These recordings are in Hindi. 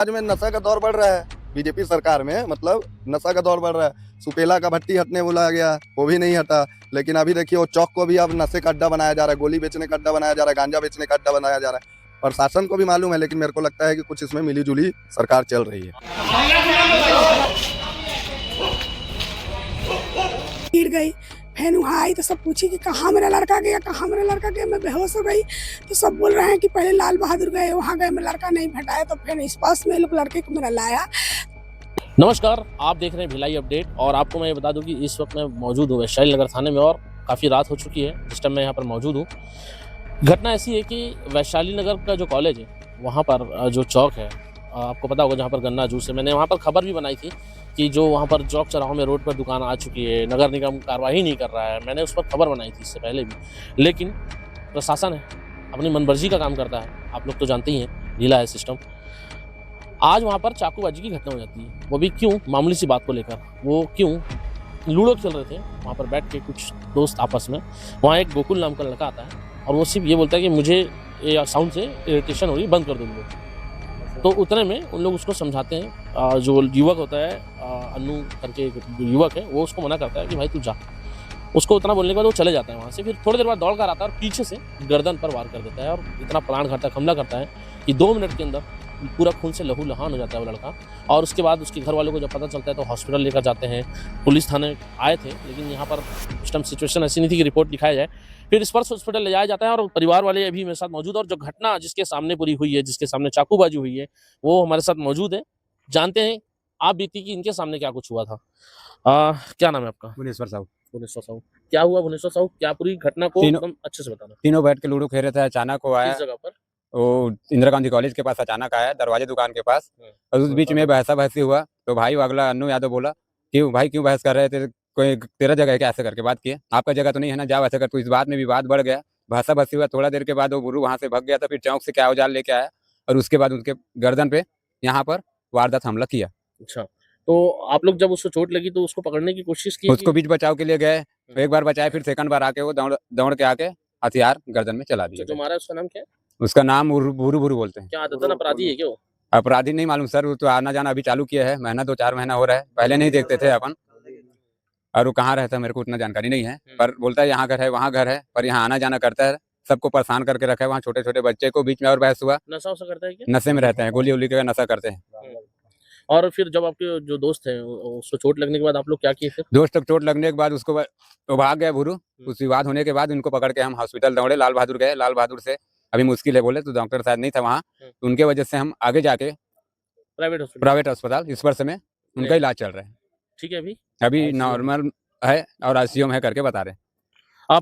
आज में नशा का दौर बढ़ रहा है बीजेपी सरकार में, मतलब नशा का दौर बढ़ रहा है। सुपेला का भट्टी हटने बोला गया, वो भी नहीं हटा। लेकिन अभी देखिए वो चौक को भी अब नशे का अड्डा बनाया जा रहा है, गोली बेचने का अड्डा बनाया जा रहा है, गांजा बेचने का अड्डा बनाया जा रहा है। प्रशासन को भी मालूम है, लेकिन मेरे को लगता है कि कुछ इसमें मिली जुली सरकार चल रही है। गिर गई, फिर वहाँ आई तो सब पूछी कि कहाँ मेरा लड़का गया, कहाँ मेरा लड़का गया। मैं बेहोश हो गई तो सब बोल रहे हैं कि पहले लाल बहादुर गए, वहाँ गए, मेरा लड़का नहीं भेटाया। तो फिर इस पास में लोग लड़के को मेरा लाया। नमस्कार, आप देख रहे हैं भिलाई अपडेट। और आपको मैं ये बता दूं कि इस वक्त मैं मौजूद हूँ वैशाली नगर थाने में और काफ़ी रात हो चुकी है जिस टाइम मैं यहाँ पर मौजूद हूँ। घटना ऐसी है कि वैशाली नगर का जो कॉलेज है वहाँ पर जो चौक है, आपको पता होगा, जहाँ पर गन्ना जूस है। मैंने वहाँ पर खबर भी बनाई थी कि जो वहाँ पर चौक चौराहों में रोड पर दुकान आ चुकी है, नगर निगम कार्रवाई नहीं कर रहा है। मैंने उस पर खबर बनाई थी इससे पहले भी, लेकिन प्रशासन है अपनी मनमर्जी का काम करता है। आप लोग तो जानते ही हैं, ढीला है सिस्टम। आज वहाँ पर चाकूबाजी की घटना हो जाती है, वो भी क्यों? मामूली सी बात को लेकर। वो क्यों? लूडो खेल रहे थे वहाँ पर बैठ के कुछ दोस्त आपस में। वहाँ एक गोकुल नाम का लड़का आता है और वो सिर्फ ये बोलता है कि मुझे ये साउंड से इरिटेशन हो रही है, बंद कर दो लोग। तो उतने में उन लोग उसको समझाते हैं। जो युवक होता है, अन्नू करके एक युवक है, वो उसको मना करता है कि भाई तू जा। उसको उतना बोलने के बाद वो चले जाता है वहाँ से। फिर थोड़ी देर बाद दौड़ कर आता है और पीछे से गर्दन पर वार कर देता है और इतना प्राणघातक हमला करता है कि 2 मिनट के अंदर पूरा खून से लहू लहान हो जाता है वो लड़का। और उसके बाद उसके घर वालों को जब पता चलता है तो हॉस्पिटल लेकर जाते हैं। पुलिस थाने आए थे, लेकिन यहाँ पर उस टाइम सिचुएशन ऐसी नहीं थी कि रिपोर्ट लिखाया जाए। फिर स्पर्श हॉस्पिटल ले जाया जाता है और परिवार वाले अभी मेरे साथ मौजूद है। और जो घटना जिसके सामने पूरी हुई है, जिसके सामने चाकूबाजी हुई है, वो हमारे साथ मौजूद है। जानते हैं आप बीती कि इनके सामने क्या कुछ हुआ था। क्या नाम है आपका? भुवनेश्वर साहू। भुवनेश्वर साहू। क्या हुआ भुवनेश्वर साहू? क्या पूरी घटना को एकदम अच्छे से बताना। तीनों बैठ के लूडो खेल रहे थे, अचानक वो आया। किस जगह पर? वो इंदिरा गांधी कॉलेज के पास अचानक आया, दरवाजे दुकान के पास। और उस बीच में बहसा बहसी हुआ तो भाई अगला अन्नू यादव बोला क्यों भाई, क्यों बहस कर रहे थे, कोई तेरा जगह है क्या? ऐसे करके बात किए, आपका जगह तो नहीं है ना, जाओ ऐसा कर। तो इस बात में विवाद बढ़ गया, बहसा बहसी हुआ। थोड़ा देर के बाद वो गुरु वहाँ से भाग गया था। फिर चौक से क्या औजार लेके आया और उसके बाद उनके गर्दन पे यहाँ पर वारदात हमला किया। अच्छा, तो आप लोग जब उसको चोट लगी तो उसको पकड़ने की कोशिश की? उसको बीच बचाव के लिए गए, तो एक बार बचाए, फिर सेकंड बार आके वो दौड़ दौड़ के आके हथियार गर्दन में चला दिया। जो मारा है उसका नाम क्या है? उसका नाम भूरू भूरू बोलते हैं। क्या आदतन अपराधी है क्या वो? अपराधी नहीं मालूम सर, वो तो आना जाना अभी चालू किया है, महीना 2-4 महीना हो रहा है। पहले नहीं देखते थे अपन। और वो कहाँ रहता है मेरे को उतना जानकारी नहीं है, पर बोलता है यहाँ घर है वहाँ घर है, पर यहाँ आना जाना करता है, सबको परेशान करके रखा है। वहाँ छोटे छोटे बच्चे को बीच में और बहस हुआ। नशा वशा करता है क्या? नशे में रहते हैं, गोली वोली का नशा करते हैं। और फिर जब आपके जो दोस्त हैं उसको चोट लगने के बाद आप लोग क्या किए फिर? दोस्त तक चोट लगने के बाद उसको तो भाग गया भूरू। उस विवाद होने के बाद उनको पकड़ के हम हॉस्पिटल दौड़े, लाल बहादुर गए। लाल बहादुर से अभी मुश्किल है बोले, तो डॉक्टर शायद नहीं था वहाँ, तो उनके वजह से हम आगे जाके प्राइवेट अस्पताल इस वर्ष में उनका इलाज चल रहा है। ठीक है, अभी नॉर्मल है और आईसीयू में है करके बता रहे हैं।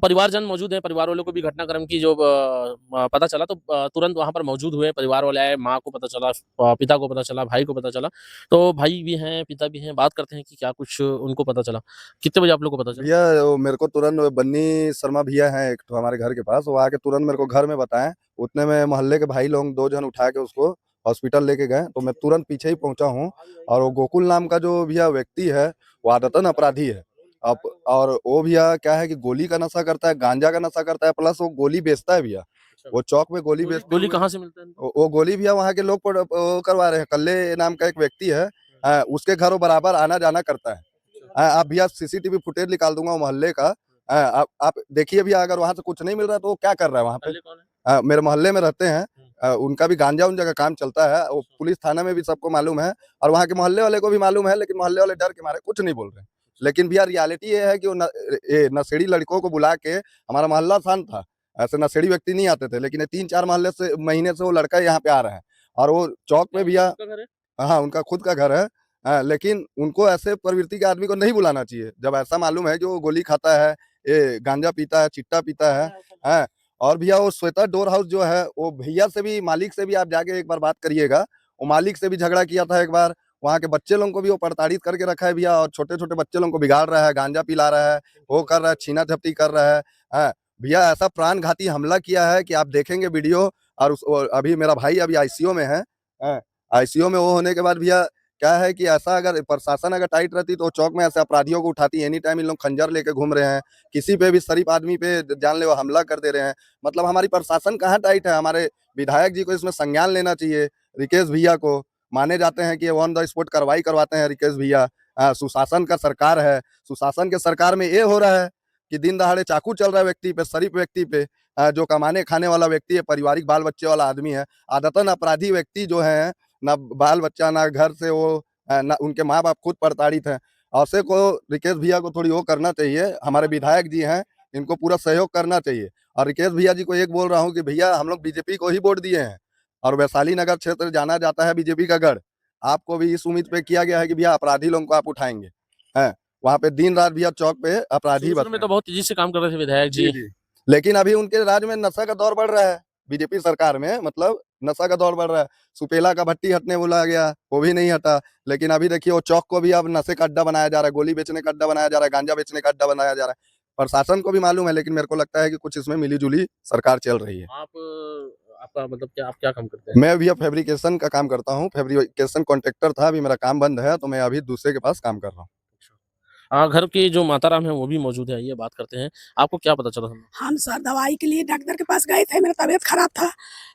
परिवारजन मौजूद है। परिवार वालों को भी घटनाक्रम की जो पता चला तो तुरंत वहां पर मौजूद हुए। परिवार वाले आए, माँ को पता चला, पिता को पता चला, भाई को पता चला। तो भाई भी हैं, पिता भी हैं। बात करते हैं कि क्या कुछ उनको पता चला। कितने बजे आप लोग को पता चला? भैया वो मेरे को तुरंत बन्नी शर्मा भैया हैं एक तो हमारे घर के पास, वो आके तुरंत मेरे को घर में बताएं। उतने में मोहल्ले के भाई लोग 2 जन उठा के उसको हॉस्पिटल लेके गए, तो मैं तुरंत पीछे ही पहुंचा हूँ। और वो गोकुल नाम का जो भैया व्यक्ति है वो आदतन अपराधी है। अब और वो भैया क्या है कि गोली का नशा करता है, गांजा का नशा करता है, प्लस वो गोली बेचता है भैया। वो चौक में गोली बेचते गोली हुए- कहाँ से मिलता है? वो गोली भैया वहाँ के लोग वो करवा रहे हैं। कल्ले नाम का एक व्यक्ति है, उसके घरों बराबर आना जाना करता है। आप भैया सीसीटीवी फुटेज निकाल दूंगा वो मोहल्ले का। आप देखिए भैया, अगर वहाँ से कुछ नहीं मिल रहा तो वो क्या कर रहा है वहाँ पे। कल्ले कौन है? मेरे मोहल्ले में रहते हैं। उनका भी गांजा उन जगह काम चलता है, वो पुलिस थाना में भी सबको मालूम है और वहाँ के मोहल्ले वाले को भी मालूम है, लेकिन मोहल्ले वाले डर के मारे कुछ नहीं बोल रहे। लेकिन भैया रियलिटी ये है कि वो नशेड़ी लड़कों को बुला के, हमारा मोहल्ला शांत था, ऐसे नशेड़ी व्यक्ति नहीं आते थे, लेकिन 3-4 महीने से वो लड़का यहाँ पे आ रहे हैं। और वो चौक में भैया, उसका घर है? हाँ उनका खुद का घर है। लेकिन उनको ऐसे प्रवृत्ति के आदमी को नहीं बुलाना चाहिए, जब ऐसा मालूम है कि वो गोली खाता है, ये गांजा पीता है, चिट्टा पीता है। और भैया वो श्वेता डोर हाउस जो है, वो भैया से भी, मालिक से भी आप जाके एक बार बात करिएगा। वो मालिक से भी झगड़ा किया था एक बार। वहाँ के बच्चे लोगों को भी वो प्रताड़ित करके रखा है भैया, और छोटे छोटे बच्चे लोगों को बिगाड़ रहा है, गांजा पिला रहा है, वो कर रहा है, छीना झपटी कर रहा है। भैया ऐसा प्राणघाती हमला किया है कि आप देखेंगे वीडियो। और अभी मेरा भाई अभी आईसीयू में है। आईसीयू में वो होने के बाद भैया क्या है कि ऐसा अगर प्रशासन अगर टाइट रहती तो चौक में ऐसे अपराधियों को उठाती। एनी टाइम इन लोग खंजर लेके घूम रहे हैं, किसी पे भी शरीफ आदमी पे जानलेवा हमला कर दे रहे हैं। मतलब हमारी प्रशासन कहाँ टाइट है। हमारे विधायक जी को इसमें संज्ञान लेना चाहिए, रिकेश भैया को। माने जाते हैं कि ये ऑन द स्पॉट कार्रवाई करवाते हैं रिकेश भैया। सुशासन का सरकार है, सुशासन के सरकार में ये हो रहा है कि दिन दहाड़े चाकू चल रहा है व्यक्ति पे, शरीफ व्यक्ति पे, जो कमाने खाने वाला व्यक्ति है, पारिवारिक बाल बच्चे वाला आदमी है। आदतन अपराधी व्यक्ति जो है, ना बाल बच्चा ना घर से वो, ना उनके माँ बाप खुद प्रताड़ित हैं। ऐसे को रिकेश भैया को थोड़ी वो करना चाहिए, हमारे विधायक जी हैं, इनको पूरा सहयोग करना चाहिए। और रिकेश भैया जी को एक बोल रहा हूँ कि भैया हम लोग बीजेपी को ही वोट दिए हैं और वैशाली नगर क्षेत्र जाना जाता है बीजेपी का गढ़। आपको भी इस उम्मीद पे किया गया है कि भैया अपराधी लोगों को आप उठाएंगे, हैं वहाँ पे दिन रात भैया चौक पे अपराधी शुरू बस में तो बहुत तेजी से काम कर रहे थे विधायक जी। जी। लेकिन अभी उनके राज्य में नशा का दौर बढ़ रहा है, बीजेपी सरकार में मतलब नशा का दौर बढ़ रहा है। सुपेला का भट्टी हटने बोला गया, वो भी नहीं हटा। लेकिन अभी देखिए वो चौक को भी अब नशे का अड्डा बनाया जा रहा है, गोली बेचने का अड्डा बनाया जा रहा है, गांजा बेचने का अड्डा बनाया जा रहा है। प्रशासन को भी मालूम है, लेकिन मेरे को लगता है कि कुछ इसमें मिली-जुली सरकार चल रही है। आपका मतलब क्या, आप क्या काम करते हैं? मैं भैया फैब्रिकेशन का काम करता हूँ, फैब्रिकेशन कॉन्ट्रैक्टर था, अभी मेरा काम बंद है, तो मैं अभी दूसरे के पास काम कर रहा हूँ। घर के जो माताराम हैं वो भी मौजूद है, ये बात करते हैं। आपको क्या पता चला? हम सर दवाई के लिए डॉक्टर के पास गए थे, मेरा तबीयत खराब था,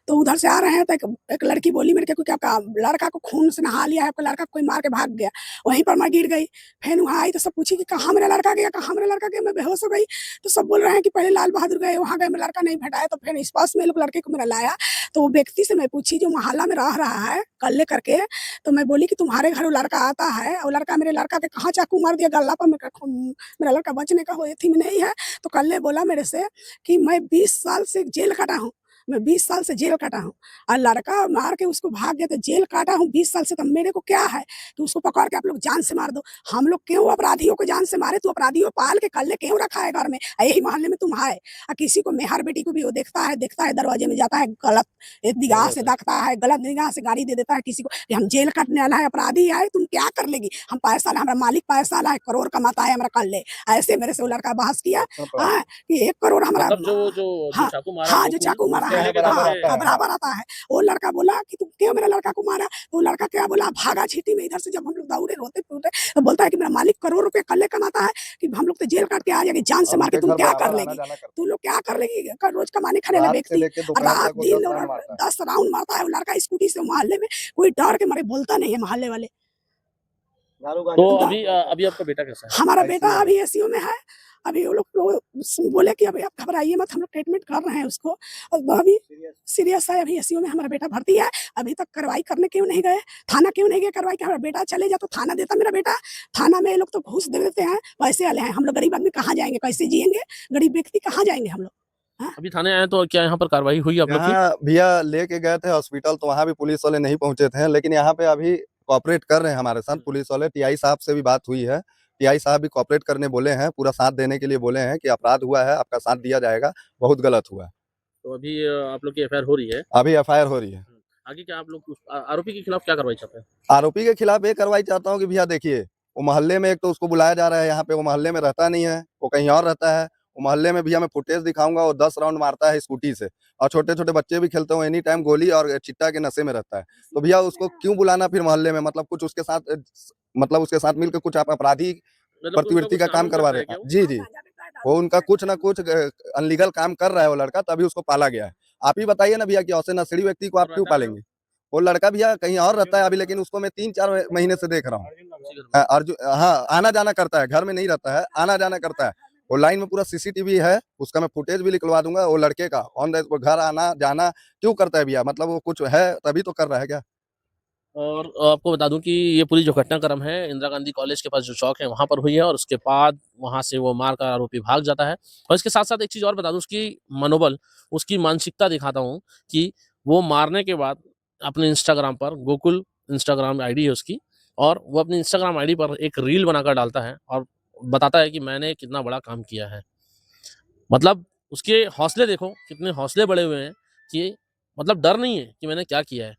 तो उधर से आ रहे हैं तो एक लड़की बोली मेरे को, क्या आपका लड़का को खून से नहा लिया है, आपका लड़का को कोई मार के भाग गया। वहीं पर मैं गिर गई, फिर वहाँ आई तो सब पूछी कि कहाँ मेरा लड़का गया, कहाँ मेरा लड़का गया। मैं बेहोश हो गई, तो सब बोल रहे हैं कि पहले लाल बहादुर गए, वहाँ गए, मेरा लड़का नहीं भेटाया। तो फिर इस पास में लोग लड़के को मेरा लाया, तो वो व्यक्ति से मैं पूछी जो मोहल्ला में रह रहा है कल्ले करके, तो मैं बोली कि तुम्हारे घर वो लड़का आता है, और लड़का मेरे लड़का के कहाँ चाकू मार दिया गला पर, मेरा लड़का बचने का वो थी में नहीं है। तो कल्ले बोला मेरे से कि मैं 20 साल से जेल काटा हूँ, मैं 20 साल से जेल काटा हूँ, और लड़का मार के उसको भाग गया, तो जेल काटा हूँ 20 साल से, तो मेरे को क्या है कि उसको पकड़ के आप लोग जान से मार दो। हम लोग क्यों अपराधियों को जान से मारे? तू अपराधियों पाल के कल्ले क्यों रखा है घर में, यही मोहल्ले में तुम है। और किसी को मेहर बेटी को भी वो देखता है दरवाजे में जाता है, गलत निगाह से देखता है, गलत निगाह से गाड़ी दे देता है किसी को कि हम जेल काटने वाला है, अपराधी है, तुम क्या कर लेगी, हम पैसा, हमारा मालिक पैसा है, करोड़ कमाता है हमारा कल्ले। ऐसे मेरे से वो लड़का बहस किया कि 1 करोड़ हमारा, मतलब जो हाँ चाकू मारा हाँ, जो चाकू मारा है बराबर आता है। वो लड़का बोला कि तुम क्यों मेरा लड़का को मारा? तो लड़का क्या बोला, भागा छीटी में इधर से। जब हम लोग दौड़े रोते पीटे, तो बोलता है कि मेरा मालिक करोड़ रुपए कल्ले कमाता है, कि हम लोग तो जेल काट के आ जाएंगे, जान से मार के तुम क्या कर लेगी, तुम लोग क्या कर लेगी? रोज कमाने खाने वाला व्यक्ति रात दिन 10 राउंड मारता है वो लड़का स्कूटी से मोहल्ले में, कोई डर के मारे बोलता नहीं है मोहल्ले वाले। तो अभी आपका बेटा कैसा है? हमारा बेटा अभी एसीयू में है। अभी वो लोग बोले कि अभी आप घबराइए मत, हम लोग ट्रीटमेंट कर रहे हैं उसको, और अभी सीरियस है, अभी एसीयू में हमारा बेटा भर्ती है। अभी तक कार्रवाई करने क्यों नहीं गए, थाना क्यों नहीं गए कार्रवाई के? हमारा बेटा चले जा तो थाना देता मेरा बेटा, थाना में ये लोग तो घूस दे देते हैं, पैसे वाले हैं। हम लोग गरीब आदमी कहाँ जाएंगे, कैसे जिएंगे, गरीब व्यक्ति कहाँ जाएंगे हम लोग? अभी थाने आए तो क्या यहाँ पर कार्रवाई हुई आप लोग की? यहाँ भैया लेके गए थे हॉस्पिटल, तो वहाँ भी पुलिस वाले नहीं पहुंचे थे, लेकिन यहाँ पे अभी कोऑपरेट कर रहे हैं हमारे साथ पुलिस वाले। टीआई साहब से भी बात हुई है, टीआई साहब भी कोऑपरेट करने बोले हैं, पूरा साथ देने के लिए बोले हैं कि अपराध हुआ है, आपका साथ दिया जाएगा, बहुत गलत हुआ है। तो अभी आप लोग की एफआईआर हो रही है? अभी एफआईआर हो रही है। आगे क्या आप लोग आरोपी के खिलाफ क्या कार्रवाई चाहते हैं? आरोपी के खिलाफ ये कार्रवाई चाहता हूँ कि भैया देखिए, वो मोहल्ले में एक तो उसको बुलाया जा रहा है, यहाँ पे वो मोहल्ले में रहता नहीं है, वो कहीं और रहता है। वो मोहल्ले में भैया मैं फुटेज दिखाऊंगा, वो 10 राउंड मारता है स्कूटी से, और छोटे छोटे बच्चे भी खेलते हो, एनी टाइम गोली और चिट्टा के नशे में रहता है। तो भैया उसको क्यों बुलाना फिर मोहल्ले में, मतलब कुछ उसके साथ, मतलब उसके साथ मिलकर कुछ आप अपराधी प्रवृत्ति का काम करवा रहे हैं। जी जी, वो उनका कुछ ना कुछ अनलीगल काम कर रहा है वो लड़का, तभी उसको पाला गया है। आप ही बताइए ना भैया कि ऐसे नशेड़ी व्यक्ति को आप क्यों पालेंगे? वो लड़का भैया कहीं और रहता है अभी, लेकिन उसको मैं 3-4 महीने से देख रहा हूँ। अर्जुन, हाँ, आना जाना करता है, घर में नहीं रहता है, आना जाना करता है। वो लाइन में पूरा सीसीटीवी है, उसका मैं फुटेज भी निकलवा दूंगा। वो लड़के का ऑन द घर आना जाना क्यों करता है भैया, मतलब वो कुछ है तभी तो कर रहा है क्या? और आपको बता दूं कि ये पूरी जो घटनाक्रम है इंदिरा गांधी कॉलेज के पास जो चौक है वहां पर हुई है, और उसके बाद वहां से वो मार कर आरोपी भाग जाता है। और इसके साथ साथ एक चीज़ और बता दूं, उसकी मनोबल, उसकी मानसिकता दिखाता हूँ कि वो मारने के बाद अपने इंस्टाग्राम पर, गोकुल इंस्टाग्राम आईडी है उसकी, और वो अपनी इंस्टाग्राम आईडी पर एक रील बनाकर डालता है और बताता है कि मैंने कितना बड़ा काम किया है। मतलब उसके हौसले देखो, कितने हौसले बड़े हुए हैं कि मतलब डर नहीं है कि मैंने क्या किया है।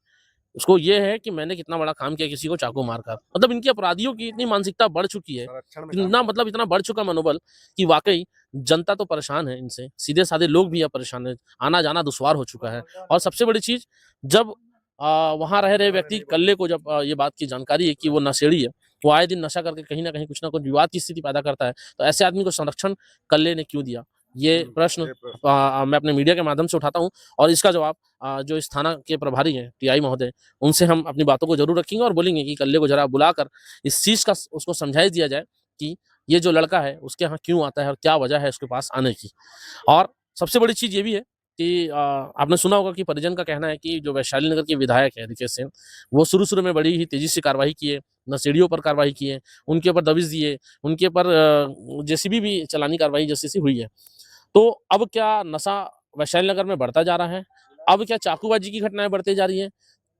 उसको ये है कि मैंने कितना बड़ा काम किया किसी को चाकू मारकर। मतलब इनकी अपराधियों की इतनी मानसिकता बढ़ चुकी है, इतना बढ़ चुका मनोबल कि वाक़ई जनता तो परेशान है इनसे, सीधे-साधे लोग भी अब परेशान हैं, आना-जाना दुश्वार हो चुका है। और सबसे बड़ी चीज़, जब वहाँ रह रहे व्यक्ति कल्ले को जब ये बात की जानकारी है कि वो नशेड़ी है, वो आए दिन नशा करके कहीं न कहीं कुछ न कुछ विवाद की स्थिति पैदा करता है, तो ऐसे आदमी को संरक्षण कल्ले ने क्यों दिया? ये प्रश्न मैं अपने मीडिया के माध्यम से उठाता हूँ और इसका जवाब जो इस थाना के प्रभारी हैं टीआई महोदय, उनसे हम अपनी बातों को जरूर रखेंगे और बोलेंगे कि कल्ले को जरा बुलाकर इस चीज़ का उसको समझाई दिया जाए कि ये जो लड़का है उसके यहाँ क्यों आता है और क्या वजह है उसके पास आने की। और सबसे बड़ी चीज़ ये भी है कि आपने सुना होगा कि परिजन का कहना है कि जो वैशाली नगर के विधायक हैं रिकेश सिंह, वो शुरू-शुरू में बड़ी ही तेज़ी से कार्रवाई किए, नशेड़ियों पर कार्रवाई किए, उनके ऊपर दबिश दिए, उनके ऊपर जेसीबी भी चलानी कार्रवाई जैसी-सी हुई है। तो अब क्या नशा वैशाली नगर में बढ़ता जा रहा है? अब क्या चाकूबाजी की घटनाएँ बढ़ती जा रही हैं?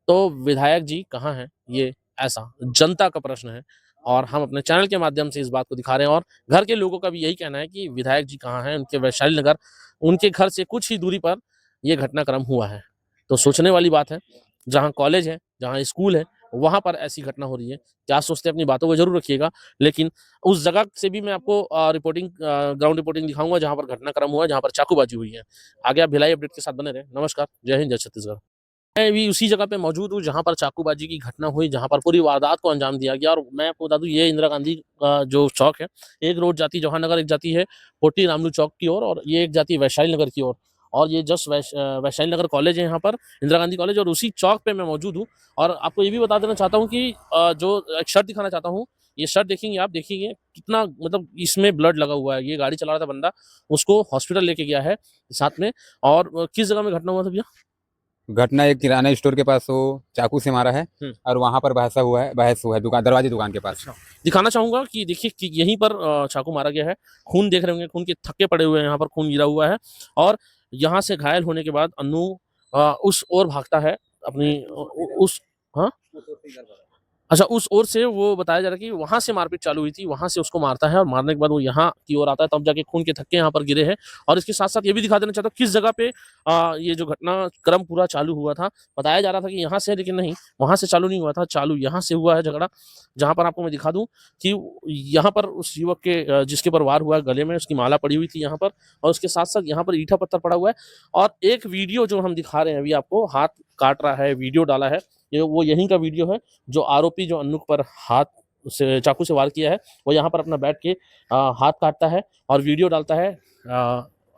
तो विधायक जी कहाँ हैं? ये ऐसा जनता का प्रश्न है और हम अपने चैनल के माध्यम से इस बात को दिखा रहे हैं और घर के लोगों का भी यही कहना है कि विधायक जी कहाँ हैं? उनके वैशाली नगर, उनके घर से कुछ ही दूरी पर ये घटनाक्रम हुआ है। तो सोचने वाली बात है, जहाँ कॉलेज है, जहाँ स्कूल है, वहाँ पर ऐसी घटना हो रही है। क्या सोचते हैं अपनी बातों को ज़रूर रखिएगा, लेकिन उस जगह से भी मैं आपको ग्राउंड रिपोर्टिंग दिखाऊँगा जहाँ पर घटनाक्रम हुआ है, जहाँ पर चाकूबाजी हुई है। आगे आप भिलाई अपडेट के साथ बने रहें। नमस्कार, जय हिंद, जय छत्तीसगढ़। मैं भी उसी जगह पे मौजूद हूँ जहाँ पर चाकूबाजी की घटना हुई, जहाँ पर पूरी वारदात को अंजाम दिया गया और मैं आपको बता दूँ ये इंदिरा गांधी का जो चौक है, एक रोड जाती है जवाहर नगर, एक जाती है कोटी रामलू चौक की ओर और ये एक जाती है वैशाली नगर की ओर। और ये जस्ट वैशाली नगर कॉलेज है यहाँ पर, इंदिरा गांधी कॉलेज और उसी चौक पे मैं मौजूद हूँ। और आपको ये भी बता देना चाहता हूँ कि जो एक शर्ट दिखाना चाहता हूँ, ये शर्ट देखेंगे आप, देखिए कितना मतलब इसमें ब्लड लगा हुआ है। ये गाड़ी चला रहा था बंदा, उसको हॉस्पिटल लेके गया है साथ में। और किस जगह में घटना हुआ था भैया? घटना एक किराना स्टोर के पास वो चाकू से मारा है हुँ। और वहाँ पर बहस हुआ है दुकान के पास। अच्छा, दिखाना चाहूँगा कि देखिए कि यहीं पर चाकू मारा गया है। खून देख रहे होंगे, खून के थक्के पड़े हुए हैं, यहाँ पर खून गिरा हुआ है और यहाँ से घायल होने के बाद अन्नू उस ओर भागता है अपनी उस हाँ? अच्छा, उस ओर से वो बताया जा रहा है कि वहाँ से मारपीट चालू हुई थी, वहाँ से उसको मारता है और मारने के बाद वो यहाँ की ओर आता है, तब जाके खून के थक्के यहाँ पर गिरे हैं। और इसके साथ-साथ ये भी दिखा देना चाहता हूँ किस जगह पे ये जो घटनाक्रम पूरा चालू हुआ था। बताया जा रहा था कि यहाँ से, लेकिन नहीं, वहाँ से चालू नहीं हुआ था, चालू यहाँ से हुआ है झगड़ा। जहाँ पर आपको मैं दिखा दूँ कि यहाँ पर उस युवक के जिसके ऊपर वार हुआ है, गले में उसकी माला पड़ी हुई थी यहाँ पर और उसके साथ-साथ यहाँ पर ईंटा पत्थर पड़ा हुआ है। और एक वीडियो जो हम दिखा रहे हैं अभी आपको, हाथ काट रहा है, वीडियो डाला है, ये वो यहीं का वीडियो है। जो आरोपी जो अन्नू पर हाथ से चाकू से वार किया है, वो यहाँ पर अपना बैठ के हाथ काटता है और वीडियो डालता है।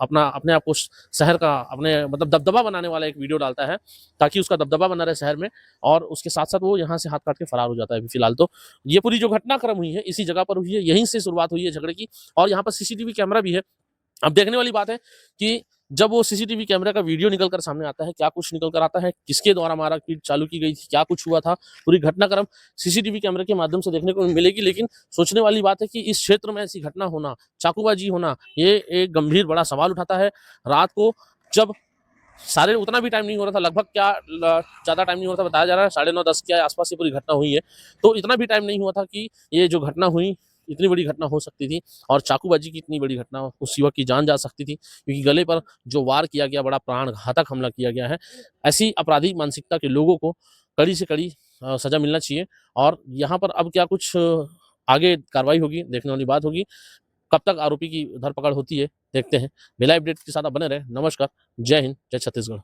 अपना अपने आप को शहर का अपने मतलब दबदबा बनाने वाला एक वीडियो डालता है, ताकि उसका दबदबा बना रहे शहर में और उसके साथ-साथ वो यहाँ से हाथ काट के फरार हो जाता है अभी फ़िलहाल तो। ये पूरी जो घटनाक्रम हुई है, इसी जगह पर हुई है, यहीं से शुरुआत हुई है झगड़े की और यहाँ पर सीसीटीवी कैमरा भी है। अब देखने वाली बात है कि जब वो सीसीटीवी कैमरा का वीडियो निकल कर सामने आता है, क्या कुछ निकल कर आता है, किसके द्वारा मारपीट चालू की गई थी, क्या कुछ हुआ था, पूरी घटनाक्रम सीसीटीवी कैमरे के माध्यम से देखने को मिलेगी। लेकिन सोचने वाली बात है कि इस क्षेत्र में ऐसी घटना होना, चाकूबाजी होना, ये एक गंभीर बड़ा सवाल उठाता है। रात को जब साढ़े उतना भी टाइम नहीं हो रहा था, लगभग क्या ज़्यादा टाइम नहीं हो रहा था, बताया जा रहा है 9:30-10 के आसपास ये पूरी घटना हुई है। तो इतना भी टाइम नहीं हुआ था कि ये जो घटना हुई, इतनी बड़ी घटना हो सकती थी और चाकूबाजी की इतनी बड़ी घटना, उस युवक की जान जा सकती थी क्योंकि गले पर जो वार किया गया, बड़ा प्राणघातक हमला किया गया है। ऐसी आपराधिक मानसिकता के लोगों को कड़ी से कड़ी सज़ा मिलना चाहिए और यहाँ पर अब क्या कुछ आगे कार्रवाई होगी, देखने वाली बात होगी। कब तक आरोपी की धरपकड़ होती है, देखते हैं। भिलाई अपडेट के साथ आप बने रहें। नमस्कार, जय हिंद, जय छत्तीसगढ़।